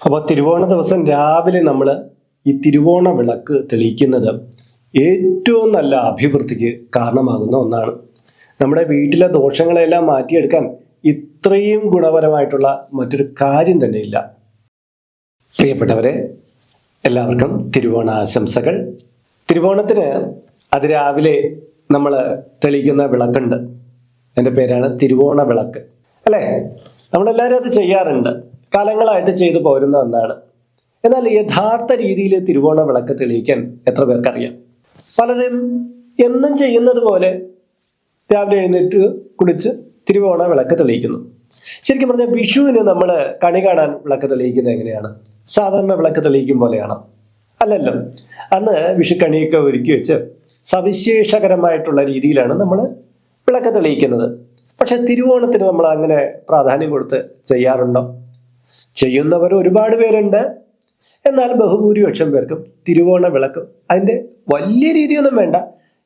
അപ്പോൾ തിരുവോണ ദിവസം രാവിലെ നമ്മൾ ഈ തിരുവോണ വിളക്ക് തെളിയിക്കുന്നത് ഏറ്റവും നല്ല അഭിവൃദ്ധിക്ക് കാരണമാകുന്ന ഒന്നാണ്. നമ്മുടെ വീട്ടിലെ ദോഷങ്ങളെല്ലാം മാറ്റിയെടുക്കാൻ ഇത്രയും ഗുണപരമായിട്ടുള്ള മറ്റൊരു കാര്യം തന്നെയില്ല. പ്രിയപ്പെട്ടവരെ, എല്ലാവർക്കും തിരുവോണ ആശംസകൾ. തിരുവോണത്തിന് അതിരാവിലെ നമ്മൾ തെളിയിക്കുന്ന വിളക്കുണ്ട്. എൻ്റെ പേരാണ് തിരുവോണ വിളക്ക്, അല്ലേ? നമ്മളെല്ലാവരും അത് ചെയ്യാറുണ്ട്, കാലങ്ങളായിട്ട് ചെയ്തു പോരുന്ന ഒന്നാണ്. എന്നാൽ യഥാർത്ഥ രീതിയിൽ തിരുവോണ വിളക്ക് തെളിയിക്കാൻ എത്ര പേർക്കറിയാം? പലരും എന്നും ചെയ്യുന്നത് പോലെ രാവിലെ എഴുന്നേറ്റ് കുളിച്ച് തിരുവോണ വിളക്ക് തെളിയിക്കുന്നു. ശരിക്കും പറഞ്ഞാൽ വിഷുവിന് നമ്മൾ കണി കാണാൻ വിളക്ക് തെളിയിക്കുന്നത് എങ്ങനെയാണ്? സാധാരണ വിളക്ക് തെളിയിക്കും പോലെയാണോ? അല്ലല്ലോ. അന്ന് വിഷുക്കണിയൊക്കെ ഒരുക്കി വെച്ച് സവിശേഷകരമായിട്ടുള്ള രീതിയിലാണ് നമ്മൾ വിളക്ക് തെളിയിക്കുന്നത്. പക്ഷെ തിരുവോണത്തിന് നമ്മൾ അങ്ങനെ പ്രാധാന്യം കൊടുത്ത് ചെയ്യാറുണ്ടോ? ചെയ്യുന്നവർ ഒരുപാട് പേരുണ്ട്. എന്നാൽ ബഹുഭൂരിപക്ഷം പേർക്കും തിരുവോണ വിളക്ക് അതിൻ്റെ വലിയ രീതിയൊന്നും വേണ്ട,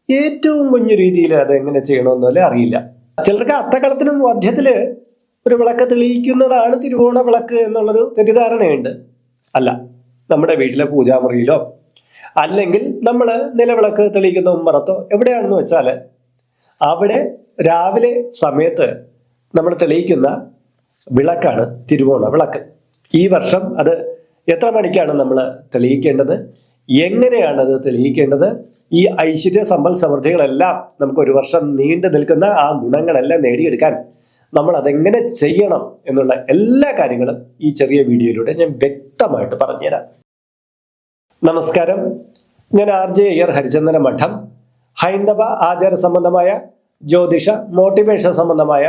ഏറ്റവും കുഞ്ഞു രീതിയിൽ അത് എങ്ങനെ ചെയ്യണമെന്നല്ലേ അറിയില്ല. ചിലർക്ക് അത്തക്കളത്തിനും മധ്യത്തിൽ ഒരു വിളക്ക് തെളിയിക്കുന്നതാണ് തിരുവോണ വിളക്ക് എന്നുള്ളൊരു തെറ്റിദ്ധാരണയുണ്ട്. അല്ല, നമ്മുടെ വീട്ടിലെ പൂജാമുറിയിലോ അല്ലെങ്കിൽ നമ്മൾ നിലവിളക്ക് തെളിയിക്കുന്ന ഉമ്മറത്തോ എവിടെയാണെന്ന് വെച്ചാൽ അവിടെ രാവിലെ സമയത്ത് നമ്മൾ തെളിയിക്കുന്ന വിളക്കാണ് തിരുവോണ വിളക്ക്. ഈ വർഷം അത് എത്ര മണിക്കാണ് നമ്മൾ തെളിയിക്കേണ്ടത്, എങ്ങനെയാണത് തെളിയിക്കേണ്ടത്, ഈ ഐശ്വര്യ സമ്പൽ സമൃദ്ധികളെല്ലാം നമുക്ക് ഒരു വർഷം നീണ്ടു നിൽക്കുന്ന ആ ഗുണങ്ങളെല്ലാം നേടിയെടുക്കാൻ നമ്മൾ അതെങ്ങനെ ചെയ്യണം എന്നുള്ള എല്ലാ കാര്യങ്ങളും ഈ ചെറിയ വീഡിയോയിലൂടെ ഞാൻ വ്യക്തമായിട്ട് പറഞ്ഞുതരാം. നമസ്കാരം, ഞാൻ RJ അയ്യർ ഹരിചന്ദന മഠം. ഹൈന്ദവ ആചാര സംബന്ധമായ ജ്യോതിഷ മോട്ടിവേഷൻ സംബന്ധമായ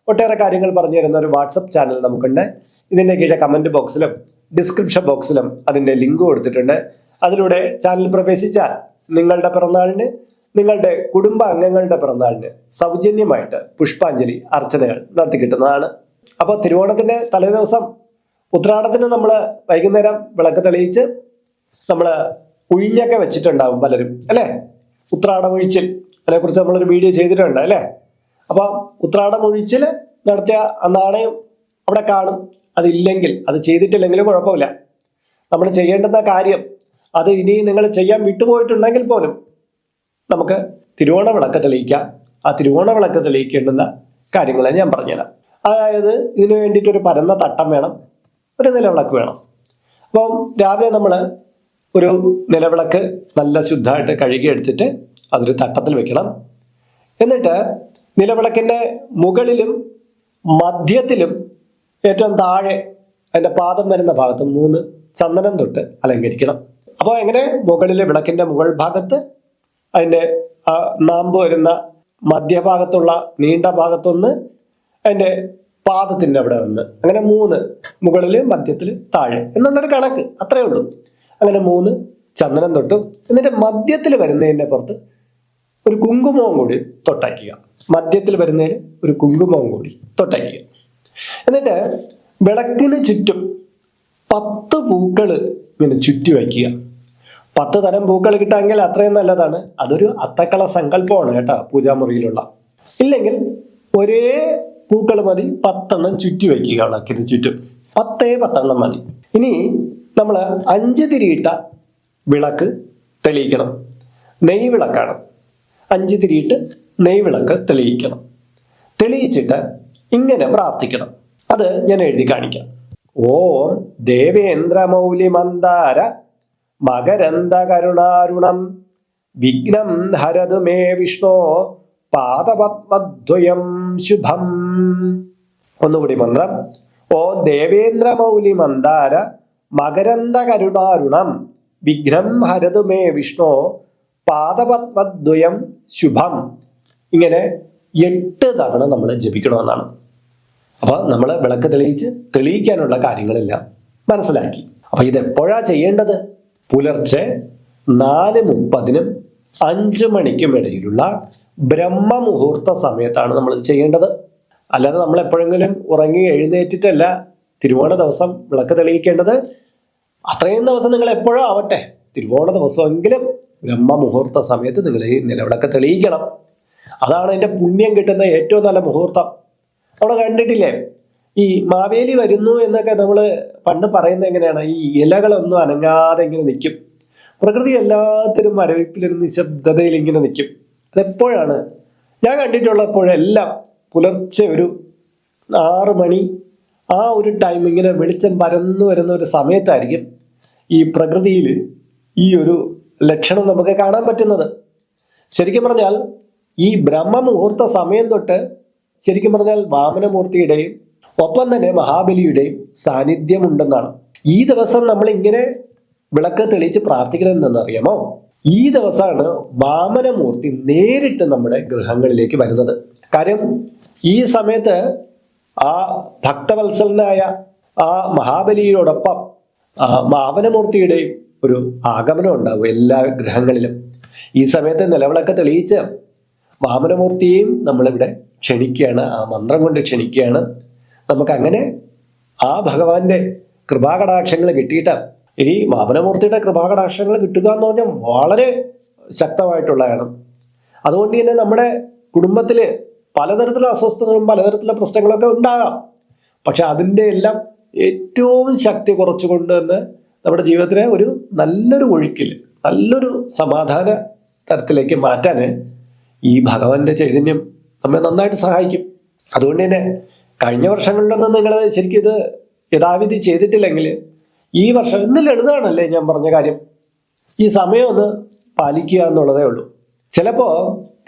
ഒട്ടേറെ കാര്യങ്ങൾ പറഞ്ഞു തരുന്ന ഒരു വാട്സപ്പ് ചാനൽ നമുക്കുണ്ട്. ഇതിൻ്റെ കീഴെ കമൻറ്റ് ബോക്സിലും ഡിസ്ക്രിപ്ഷൻ ബോക്സിലും അതിൻ്റെ ലിങ്ക് കൊടുത്തിട്ടുണ്ട്. അതിലൂടെ ചാനൽ പ്രവേശിച്ചാൽ നിങ്ങളുടെ പിറന്നാളിന്, നിങ്ങളുടെ കുടുംബ അംഗങ്ങളുടെ പിറന്നാളിന് സൗജന്യമായിട്ട് പുഷ്പാഞ്ജലി അർച്ചനകൾ നടത്തി കിട്ടുന്നതാണ്. അപ്പോൾ തിരുവോണത്തിൻ്റെ തലേദിവസം ഉത്രാടത്തിന് നമ്മൾ വൈകുന്നേരം വിളക്ക് തെളിയിച്ച് നമ്മൾ ഉഴിഞ്ഞൊക്കെ വെച്ചിട്ടുണ്ടാവും പലരും, അല്ലേ? ഉത്രാടമൊഴിച്ചിൽ, അതിനെക്കുറിച്ച് നമ്മളൊരു വീഡിയോ ചെയ്തിട്ടുണ്ട്, അല്ലേ? അപ്പം ഉത്രാടമൊഴിച്ചിൽ നടത്തിയ ആ നാണയം അവിടെ കാണും. അതില്ലെങ്കിൽ, അത് ചെയ്തിട്ടില്ലെങ്കിലും കുഴപ്പമില്ല. നമ്മൾ ചെയ്യേണ്ടുന്ന കാര്യം അത് ഇനി നിങ്ങൾ ചെയ്യാൻ വിട്ടുപോയിട്ടുണ്ടെങ്കിൽ പോലും നമുക്ക് തിരുവോണ വിളക്ക് തെളിയിക്കാം. ആ തിരുവോണ വിളക്ക് തെളിയിക്കേണ്ടുന്ന കാര്യങ്ങളെ ഞാൻ പറഞ്ഞുതരാം. അതായത് ഇതിനു വേണ്ടിയിട്ടൊരു പരന്ന തട്ടം വേണം, ഒരു നിലവിളക്ക് വേണം. അപ്പം രാവിലെ നമ്മൾ ഒരു നിലവിളക്ക് നല്ല ശുദ്ധമായിട്ട് കഴുകിയെടുത്തിട്ട് അതൊരു തട്ടത്തിൽ വെക്കണം. എന്നിട്ട് നിലവിളക്കിൻ്റെ മുകളിലും മധ്യത്തിലും ഏറ്റവും താഴെ അതിൻ്റെ പാദം വരുന്ന ഭാഗത്ത് 3 ചന്ദനം തൊട്ട് അലങ്കരിക്കണം. അപ്പോൾ എങ്ങനെ? മുകളിലെ വിളക്കിൻ്റെ മുകൾ ഭാഗത്ത് അതിൻ്റെ നാമ്പ് വരുന്ന മധ്യഭാഗത്തുള്ള നീണ്ട ഭാഗത്തൊന്ന്, അതിൻ്റെ പാദത്തിൻ്റെ അവിടെ ഒന്ന്, അങ്ങനെ 3 മുകളിൽ, മധ്യത്തിൽ, താഴെ എന്നുള്ളൊരു കണക്ക്, അത്രയേ ഉള്ളൂ. അങ്ങനെ 3 ചന്ദനം തൊട്ടും എന്നിട്ട് മധ്യത്തിൽ വരുന്നതിൻ്റെ പുറത്ത് ഒരു കുങ്കുമവും കൂടി തൊട്ടയ്ക്കുക. മധ്യത്തിൽ വരുന്നതിന് ഒരു കുങ്കുമവും കൂടി തൊട്ടയ്ക്കുക. എന്നിട്ട് വിളക്കിന് ചുറ്റും 10 പൂക്കൾ ഇങ്ങനെ ചുറ്റി വയ്ക്കുക. 10 തരം പൂക്കൾ കിട്ടാമെങ്കിൽ അത്രയും നല്ലതാണ്. അതൊരു അത്തക്കള സങ്കല്പമാണ് കേട്ടോ, പൂജാമുറിയിലുള്ള. ഇല്ലെങ്കിൽ ഒരേ പൂക്കൾ മതി, 10 എണ്ണം ചുറ്റി വയ്ക്കുക വിളക്കിന് ചുറ്റും. 10 മതി. ഇനി നമ്മൾ 5 തിരിയിട്ട വിളക്ക് തെളിയിക്കണം. നെയ് വിളക്കാണ്. 5 തിരിയിട്ട് നെയ് വിളക്ക് തെളിയിക്കണം. തെളിയിച്ചിട്ട് ഇങ്ങനെ പ്രാർത്ഥിക്കണം. അത് ഞാൻ എഴുതി കാണിക്കാം. ഓം ദേവേന്ദ്രമൗലി മന്ദാര മകരന്ദ കരുണാരുണം വിഘ്നം ഹരതു മേ വിഷ്ണോ പാദപദ്മദ്വയം ശുഭം. ഒന്നുകൂടി മന്ത്രം. ഓം ദേവേന്ദ്രമൗലി മന്ദാര മകരന്ദ കരുണാരുണം വിഘ്നം ഹരതു മേ വിഷ്ണോ പാദപദ്മദ്വയം ശുഭം. ഇങ്ങനെ 8 തവണ നമ്മൾ ജപിക്കണമെന്നാണ്. അപ്പോൾ നമ്മൾ വിളക്ക് തെളിയിക്കാനുള്ള കാര്യങ്ങളെല്ലാം മനസ്സിലാക്കി. അപ്പോൾ ഇതെപ്പോഴാണ് ചെയ്യേണ്ടത്? പുലർച്ചെ 4:30-നും 5 മണിക്കും ഇടയിലുള്ള ബ്രഹ്മമുഹൂർത്ത സമയത്താണ് നമ്മൾ ചെയ്യേണ്ടത്. അല്ലാതെ നമ്മൾ എപ്പോഴെങ്കിലും ഉറങ്ങി എഴുന്നേറ്റിട്ടല്ല തിരുവോണ ദിവസം വിളക്ക് തെളിയിക്കേണ്ടത്. അത്രയും ദിവസം നിങ്ങൾ എപ്പോഴും ആവട്ടെ, തിരുവോണ ദിവസമെങ്കിലും ബ്രഹ്മമുഹൂർത്ത സമയത്ത് നിങ്ങൾ ഈ നിലവിളക്ക് തെളിയിക്കണം. അതാണ് അതിൻ്റെ പുണ്യം കിട്ടുന്ന ഏറ്റവും നല്ല മുഹൂർത്തം. നമ്മൾ കണ്ടിട്ടില്ലേ, ഈ മാവേലി വരുന്നു എന്നൊക്കെ നമ്മൾ പണ്ട് പറയുന്നത് എങ്ങനെയാണ്? ഈ ഇലകളൊന്നും അനങ്ങാതെ ഇങ്ങനെ നിൽക്കും, പ്രകൃതി എല്ലാത്തിനും മരവിപ്പിലും നിശബ്ദതയിൽ ഇങ്ങനെ നിൽക്കും. അതെപ്പോഴാണ് ഞാൻ കണ്ടിട്ടുള്ളപ്പോഴെല്ലാം പുലർച്ചെ ഒരു 6 മണി ആ ഒരു ടൈം ഇങ്ങനെ വെളിച്ചം പരന്നു വരുന്ന ഒരു സമയത്തായിരിക്കും ഈ പ്രകൃതിയിൽ ഈ ഒരു ലക്ഷണം നമുക്ക് കാണാൻ പറ്റുന്നത്. ശരിക്കും പറഞ്ഞാൽ ഈ ബ്രഹ്മമുഹൂർത്ത സമയം തൊട്ട് ശരിക്കും പറഞ്ഞാൽ വാമനമൂർത്തിയുടെയും ഒപ്പം തന്നെ മഹാബലിയുടെയും സാന്നിധ്യമുണ്ടെന്നാണ്. ഈ ദിവസം നമ്മൾ ഇങ്ങനെ വിളക്ക് തെളിയിച്ച് പ്രാർത്ഥിക്കണമെന്നറിയാമോ? ഈ ദിവസമാണ് വാമനമൂർത്തി നേരിട്ട് നമ്മുടെ ഗൃഹങ്ങളിലേക്ക് വരുന്നത്. കാര്യം ഈ സമയത്ത് ആ ഭക്തവത്സലനായ ആ മഹാബലിയോടൊപ്പം വാമനമൂർത്തിയുടെയും ഒരു ആഗമനം ഉണ്ടാവും എല്ലാ ഗൃഹങ്ങളിലും. ഈ സമയത്ത് നിലവിളക്ക് തെളിയിച്ച് വാമനമൂർത്തിയെയും നമ്മളിവിടെ ക്ഷണിക്കുകയാണ്, ആ മന്ത്രം കൊണ്ട് ക്ഷണിക്കുകയാണ്. നമുക്കങ്ങനെ ആ ഭഗവാന്റെ കൃപാകടാക്ഷങ്ങൾ കിട്ടിയിട്ട്, ഈ വാമനമൂർത്തിയുടെ കൃപാകടാക്ഷങ്ങൾ കിട്ടുക എന്ന് പറഞ്ഞാൽ വളരെ ശക്തമായിട്ടുള്ളതാണ്. അതുകൊണ്ട് തന്നെ നമ്മുടെ കുടുംബത്തിൽ പലതരത്തിലുള്ള അസ്വസ്ഥതകളും പലതരത്തിലുള്ള പ്രശ്നങ്ങളൊക്കെ ഉണ്ടാകാം. പക്ഷെ അതിൻ്റെ എല്ലാം ഏറ്റവും ശക്തി കുറച്ചുകൊണ്ട് തന്നെ നമ്മുടെ ജീവിതത്തിലെ ഒരു നല്ലൊരു ഒഴുക്കിൽ, നല്ലൊരു സമാധാന തരത്തിലേക്ക് മാറ്റാൻ ഈ ഭഗവാന്റെ ചൈതന്യം നമ്മെ നന്നായിട്ട് സഹായിക്കും. അതുകൊണ്ട് തന്നെ കഴിഞ്ഞ വർഷങ്ങളിലൊന്നും നിങ്ങൾ ശരിക്കും ഇത് യഥാവിധി ചെയ്തിട്ടില്ലെങ്കിൽ ഈ വർഷം ഇന്ന് ലളിതമാണല്ലേ ഞാൻ പറഞ്ഞ കാര്യം, ഈ സമയം ഒന്ന് പാലിക്കുക എന്നുള്ളതേ ഉള്ളൂ. ചിലപ്പോൾ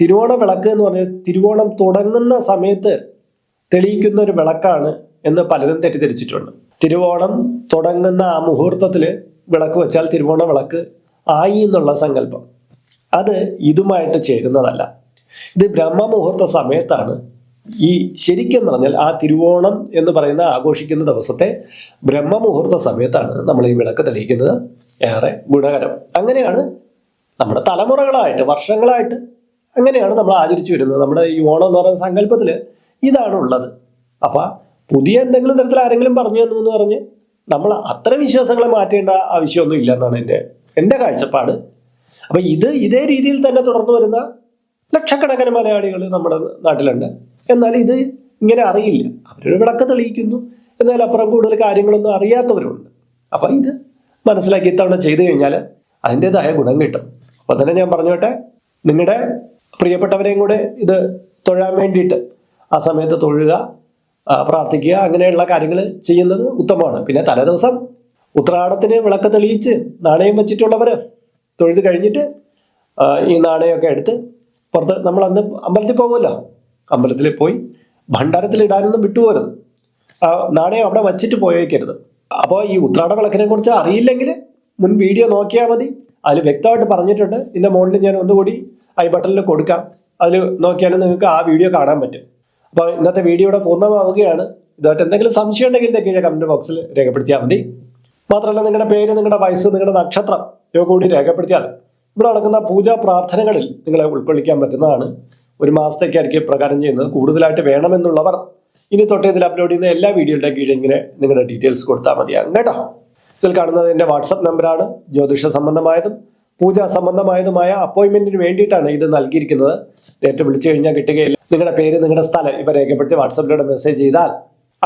തിരുവോണ വിളക്ക് എന്ന് പറഞ്ഞാൽ തിരുവോണം തുടങ്ങുന്ന സമയത്ത് തെളിയിക്കുന്ന ഒരു വിളക്കാണ് എന്ന് പലരും തെറ്റിദ്ധരിച്ചിട്ടുണ്ട്. തിരുവോണം തുടങ്ങുന്ന ആ മുഹൂർത്തത്തിൽ വിളക്ക് വെച്ചാൽ തിരുവോണ വിളക്ക് ആയി എന്നുള്ള സങ്കല്പം, അത് ഇതുമായിട്ട് ചേരുന്നതല്ല. ഇത് ബ്രഹ്മമുഹൂർത്ത സമയത്താണ് ഈ ശരിക്കും പറഞ്ഞാൽ ആ തിരുവോണം എന്ന് പറയുന്ന ആഘോഷിക്കുന്ന ദിവസത്തെ ബ്രഹ്മമുഹൂർത്ത സമയത്താണ് നമ്മൾ ഈ വിളക്ക് തെളിയിക്കുന്നത്. ഏറെ ഗുണകരം. അങ്ങനെയാണ് നമ്മുടെ തലമുറകളായിട്ട് വർഷങ്ങളായിട്ട് അങ്ങനെയാണ് നമ്മൾ ആചരിച്ചു വരുന്നത്. നമ്മുടെ ഈ ഓണം എന്ന് പറയുന്ന സങ്കല്പത്തിൽ ഇതാണ് ഉള്ളത്. അപ്പം പുതിയ എന്തെങ്കിലും തരത്തിൽ ആരെങ്കിലും പറഞ്ഞു തന്നു എന്ന് പറഞ്ഞ് നമ്മൾ അത്തരം വിശ്വാസങ്ങളെ മാറ്റേണ്ട ആവശ്യമൊന്നും ഇല്ല എന്നാണ് എൻ്റെ കാഴ്ചപ്പാട്. അപ്പം ഇതേ രീതിയിൽ തന്നെ തുടർന്നു വരുന്ന ലക്ഷക്കണക്കിന് മലയാളികൾ നമ്മുടെ നാട്ടിലുണ്ട്. എന്നാൽ ഇത് ഇങ്ങനെ അറിയില്ല. അവരൊരു വിളക്ക് തെളിയിക്കുന്നു, എന്നാൽ അപ്പുറം കൂടുതൽ കാര്യങ്ങളൊന്നും അറിയാത്തവരുണ്ട്. അപ്പം ഇത് മനസ്സിലാക്കി ഇത്തവണ ചെയ്തു കഴിഞ്ഞാൽ അതിൻ്റെതായ ഗുണം കിട്ടും. അപ്പം തന്നെ ഞാൻ പറഞ്ഞോട്ടെ, നിങ്ങളുടെ പ്രിയപ്പെട്ടവരെയും കൂടെ ഇത് തൊഴാൻ വേണ്ടിയിട്ട് ആ സമയത്ത് തൊഴുക, പ്രാർത്ഥിക്കുക, അങ്ങനെയുള്ള കാര്യങ്ങൾ ചെയ്യുന്നത് ഉത്തമമാണ്. പിന്നെ തലേദിവസം ഉത്രാടത്തിന് വിളക്ക് തെളിയിച്ച് നാണയം വെച്ചിട്ടുള്ളവർ തൊഴുത് കഴിഞ്ഞിട്ട് ഈ നാണയമൊക്കെ എടുത്ത് പുറത്ത് നമ്മൾ അന്ന് അമ്പലത്തിൽ പോകുമല്ലോ, അമ്പലത്തിൽ പോയി ഭണ്ഡാരത്തിൽ ഇടാനൊന്നും വിട്ടുപോരുത്. നാണയം അവിടെ വച്ചിട്ട് പോയേക്കരുത്. അപ്പോൾ ഈ ഉത്രാട വിളക്കിനെ കുറിച്ച് അറിയില്ലെങ്കിൽ മുൻ വീഡിയോ നോക്കിയാൽ മതി. അതിൽ വ്യക്തമായിട്ട് പറഞ്ഞിട്ടുണ്ട്. ഇതിൻ്റെ മുകളിൽ ഞാൻ ഒന്നുകൂടി ഐ ബട്ടണിൽ കൊടുക്കാം. അതിൽ നോക്കിയാലും നിങ്ങൾക്ക് ആ വീഡിയോ കാണാൻ പറ്റും. അപ്പോൾ ഇന്നത്തെ വീഡിയോ ഇവിടെ പൂർണ്ണമാവുകയാണ്. ഇതായിട്ട് എന്തെങ്കിലും സംശയം ഉണ്ടെങ്കിൽ എൻ്റെ കീഴെ കമൻറ്റ് ബോക്സിൽ രേഖപ്പെടുത്തിയാൽ മതി. മാത്രമല്ല നിങ്ങളുടെ പേര്, നിങ്ങളുടെ വയസ്സ്, നിങ്ങളുടെ നക്ഷത്രം ഇവ കൂടി രേഖപ്പെടുത്തിയാൽ ഇവിടെ നടക്കുന്ന പൂജാ പ്രാർത്ഥനകളിൽ നിങ്ങളെ ഉൾക്കൊള്ളിക്കാൻ പറ്റുന്നതാണ്. 1 മാസത്തേക്കായിരിക്കും പ്രകാരം ചെയ്യുന്നത്. കൂടുതലായിട്ട് വേണമെന്നുള്ളവർ ഇനി തൊട്ട് ഇതിൽ അപ്ലോഡ് ചെയ്യുന്ന എല്ലാ വീഡിയോയുടെ കീഴിൽ ഇങ്ങനെ നിങ്ങളുടെ ഡീറ്റെയിൽസ് കൊടുത്താൽ മതിയാകും കേട്ടോ. ഇതിൽ കാണുന്നത് എൻ്റെ വാട്സപ്പ് നമ്പറാണ്. ജ്യോതിഷ സംബന്ധമായതും പൂജാ സംബന്ധമായതുമായ അപ്പോയിൻമെൻറ്റിന് വേണ്ടിയിട്ടാണ് ഇത് നൽകിയിരിക്കുന്നത്. നേരിട്ട് വിളിച്ചു കഴിഞ്ഞാൽ കിട്ടുകയില്ല. നിങ്ങളുടെ പേര്, നിങ്ങളുടെ സ്ഥലം ഇവ രേഖപ്പെടുത്തി വാട്സപ്പിലൂടെ മെസ്സേജ് ചെയ്താൽ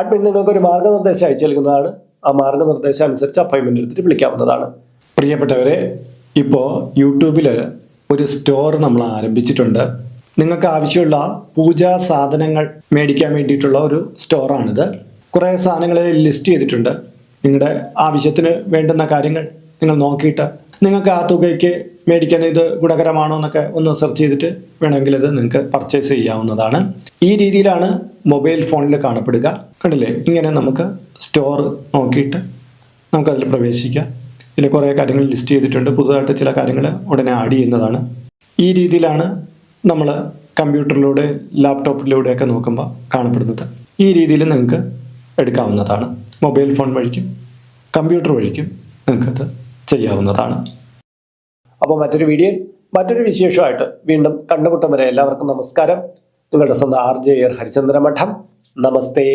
അഡ്മിൻ നിങ്ങൾക്കൊരു മാർഗ്ഗനിർദ്ദേശം അയച്ചു നൽകുന്നതാണ്. ആ മാർഗ്ഗനിർദ്ദേശം അനുസരിച്ച് അപ്പോയിൻമെൻ്റ് എടുത്തിട്ട് വിളിക്കാവുന്നതാണ്. പ്രിയപ്പെട്ടവരെ, ഇപ്പോൾ യൂട്യൂബിൽ ഒരു സ്റ്റോർ നമ്മൾ ആരംഭിച്ചിട്ടുണ്ട്. നിങ്ങൾക്ക് ആവശ്യമുള്ള പൂജാ സാധനങ്ങൾ മേടിക്കാൻ വേണ്ടിയിട്ടുള്ള ഒരു സ്റ്റോറാണിത്. കുറേ സാധനങ്ങൾ ലിസ്റ്റ് ചെയ്തിട്ടുണ്ട്. നിങ്ങളുടെ ആവശ്യത്തിന് വേണ്ടുന്ന കാര്യങ്ങൾ നിങ്ങൾ നോക്കിയിട്ട് നിങ്ങൾക്ക് ആ തുകയ്ക്ക് മേടിക്കാൻ ഇത് ഗുണകരമാണോ എന്നൊക്കെ ഒന്ന് സെർച്ച് ചെയ്തിട്ട് വേണമെങ്കിൽ ഇത് നിങ്ങൾക്ക് പർച്ചേസ് ചെയ്യാവുന്നതാണ്. ഈ രീതിയിലാണ് മൊബൈൽ ഫോണിൽ കാണപ്പെടുക. കണ്ടില്ലേ, ഇങ്ങനെ നമുക്ക് സ്റ്റോർ നോക്കിയിട്ട് നമുക്കതിൽ പ്രവേശിക്കാം. ഇതിൽ കുറേ കാര്യങ്ങൾ ലിസ്റ്റ് ചെയ്തിട്ടുണ്ട്. പുതുതായിട്ട് ചില കാര്യങ്ങൾ ഉടനെ ആഡ് ചെയ്യുന്നതാണ്. ഈ രീതിയിലാണ് നമ്മൾ കമ്പ്യൂട്ടറിലൂടെ ലാപ്ടോപ്പിലൂടെയൊക്കെ നോക്കുമ്പോൾ കാണപ്പെടുന്നത്. ഈ രീതിയിൽ നിങ്ങൾക്ക് എടുക്കാവുന്നതാണ്. മൊബൈൽ ഫോൺ വഴിക്കും കമ്പ്യൂട്ടർ വഴിക്കും നിങ്ങൾക്കത് ചെയ്യാവുന്നതാണ്. അപ്പോൾ മറ്റൊരു വീഡിയോയിൽ മറ്റൊരു വിശേഷമായിട്ട് വീണ്ടും കണ്ടുമുട്ടും വരെ എല്ലാവർക്കും നമസ്കാരം. നിങ്ങളുടെ സ്വന്തം RJ ഹരിചന്ദ്ര മഠം. നമസ്തേ.